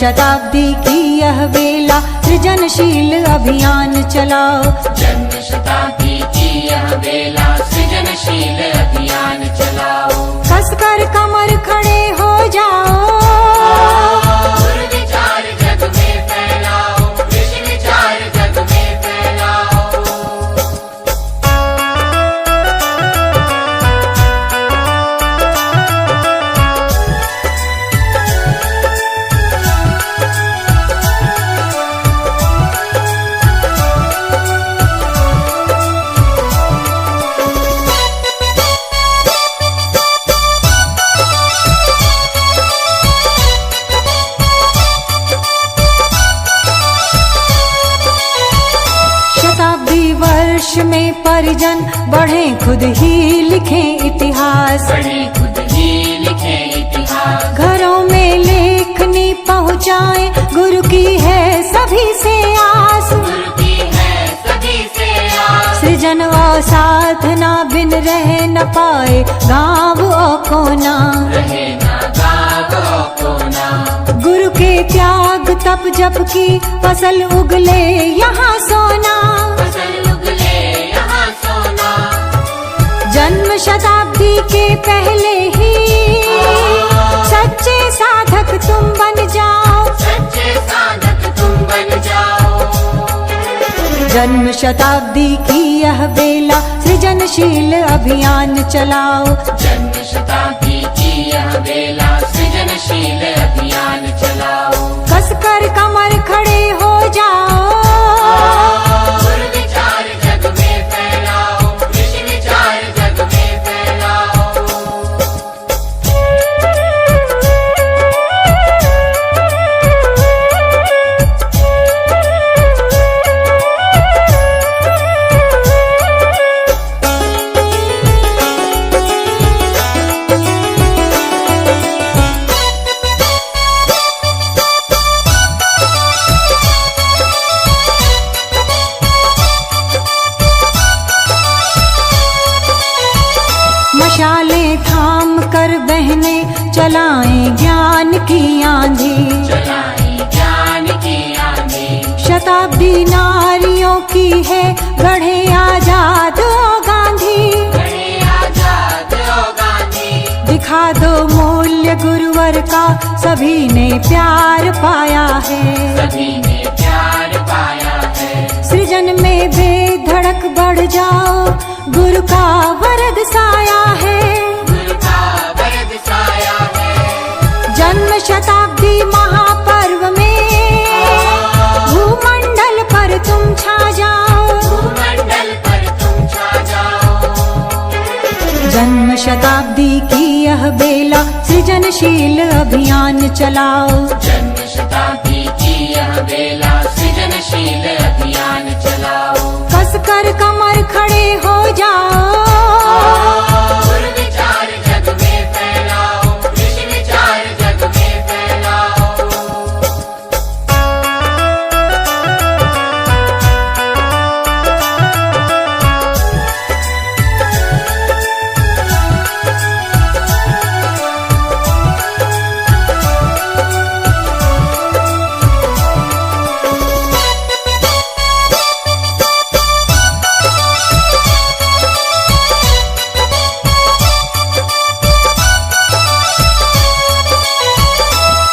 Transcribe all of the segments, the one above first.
शताब्दी की यह बेला सृजनशील अभियान चलाओ। जन्म शताब्दी की यह बेला सृजनशील अभियान चलाओ। कसकर कमर खड़े हो जाओ, विचार जग में फैलाओ, कृषि विचार जग में फैलाओ। वर्ष में परिजन बढ़े खुद ही लिखें इतिहास, बढ़े खुद ही लिखें इतिहास। घरों में लेखनी पहुँचाए, गुरु की है सभी से आस, गुरु की है सभी से आस। सृजन व साधना बिन रह न पाए गाँव और कोना, रहे ना गाँव और कोना। गुरु के त्याग तप जप की फसल उगले यहाँ सोना, जन्म शताब्दी के पहले ही सच्चे साधक तुम बन जाओ, सच्चे साधक तुम बन जाओ। जन्म शताब्दी की यह बेला सृजनशील अभियान चलाओ। जन्म शताब्दी की यह बेला सृजनशील अभियान चलाओ। कसकर कमर खड़े हो जाओ, विचार जग में फैलाओ, कृषि विचार जग में फैलाओ। मशालें थाम कर बहने चलाएं ज्ञान की आंधी, चलाएं ज्ञान की आंधी। शताब्दी नारियों की है गढ़े आजाद ओ गांधी, गढ़े आजाद ओ गांधी। दिखा दो मूल्य गुरुवर का सभी ने प्यार पाया है, सभी ने प्यार पाया है। सृजन में बेधड़क बढ़ जाओ, गुरु का वरद साया है, गुरु का वरद साया है। जन्म शताब्दी महापर्व में भूमंडल पर तुम छा जाओ, भूमंडल पर तुम छा जाओ। जन्म शताब्दी की यह बेला सृजनशील अभियान चलाओ। जन्म शताब्दी की यह बेला सृजनशील अभियान चलाओ। कसकर कमर खड़े हो जाओ, विचार जग में फैलाओ, कृषि विचार जग में फैलाओ।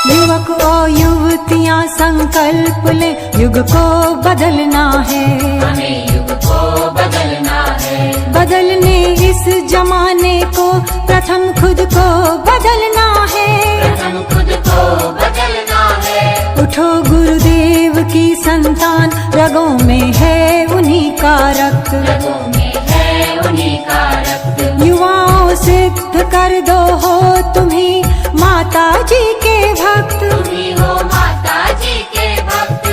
युवक और युवतियाँ संकल्प ले, युग को बदलना है, हमें युग को बदलना है। बदलने इस जमाने को प्रथम खुद को बदलना है, प्रथम खुद को बदलना है। उठो गुरुदेव की संतान, रगों में है उन्हीं का रक्त, रगों में है उन्हीं का रक्त। युवाओं सिद्ध कर दो हो तुम्ही माता जी के भक्त, तुम्ही हो माता जी के भक्त।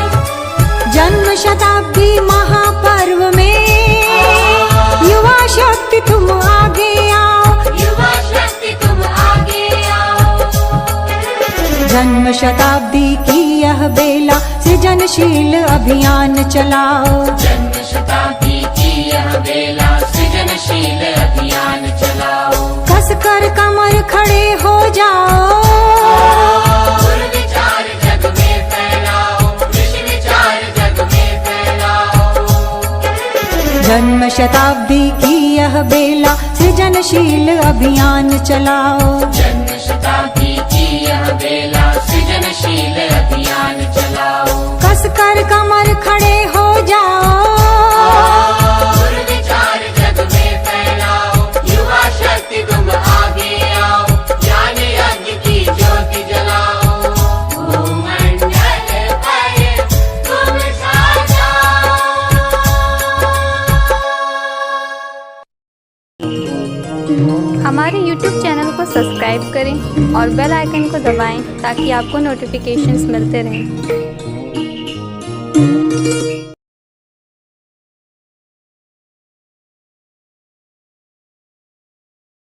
जन्म शताब्दी महापर्व में युवा शक्ति तुम आगे आओ, युवा शक्ति तुम आगे आओ। जन्म शताब्दी की यह बेला सृजनशील अभियान चलाओ। जन्म शताब्दी की यह बेला सृजनशील अभियान चलाओ। कसकर कमर खड़े हो जाओ, विचार जग में जन्म शताब्दी की यह बेला सृजनशील अभियान चलाओ। जन्म शताब्दी की यह बेला सृजनशील अभियान चलाओ। कस कर कमर खड़े हो जाओ, गुरु विचार जग में फैलाओ। युवा शक्ति तुम आगे आओ, ज्ञान यज्ञ की ज्योति जलाओ। भूमंडल पर तुम छा जाओ। हमारे YouTube चैनल को सब्सक्राइब करें और बेल आइकन को दबाएं ताकि आपको नोटिफिकेशंस मिलते रहें।